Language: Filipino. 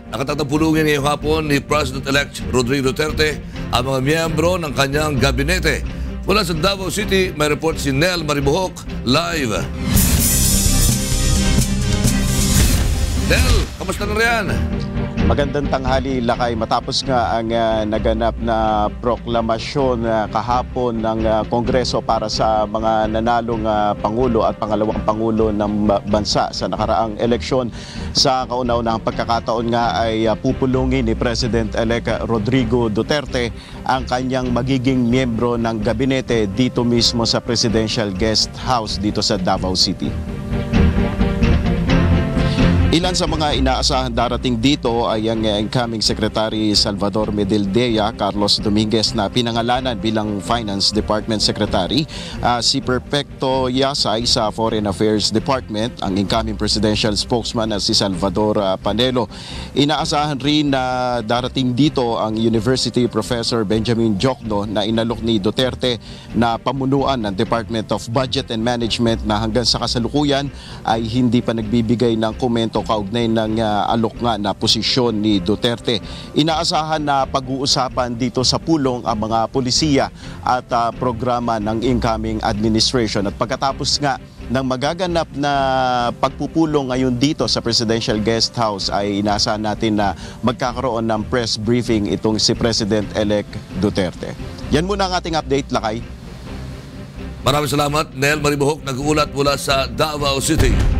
Nakatatapulungin ngayong hapon ni President-elect Rodrigo Duterte ang mga miyembro ng kanyang gabinete. Mula sa Davao City, may report si Nel Maribohok live. Nel, kamusta na riyan? Magandang tanghali, Lakay. Matapos nga ang naganap na proklamasyon kahapon ng Kongreso para sa mga nanalong Pangulo at pangalawang Pangulo ng bansa sa nakaraang eleksyon, sa kauna-unahang pagkakataon nga ay pupulungin ni President-elect Rodrigo Duterte ang kanyang magiging miyembro ng gabinete dito mismo sa Presidential Guest House dito sa Davao City. Ilan sa mga inaasahan darating dito ay ang incoming Secretary Salvador Medaldea Carlos Dominguez na pinangalanan bilang Finance Department Secretary, si Perfecto Yasay sa Foreign Affairs Department, ang incoming presidential spokesman na si Salvador Panelo. Inaasahan rin na darating dito ang University Professor Benjamin Jokno na inalok ni Duterte na pamunuan ng Department of Budget and Management na hanggang sa kasalukuyan ay hindi pa nagbibigay ng komento kaugnay ng alok nga na posisyon ni Duterte. Inaasahan na pag-uusapan dito sa pulong ang mga polisiya at programa ng incoming administration. At pagkatapos nga ng magaganap na pagpupulong ngayon dito sa Presidential Guest House ay inaasahan natin na magkakaroon ng press briefing itong si President-elect Duterte. Yan muna ang ating update, Lakay. Maraming salamat, Nel Maribohok, nag-uulat mula sa Davao City.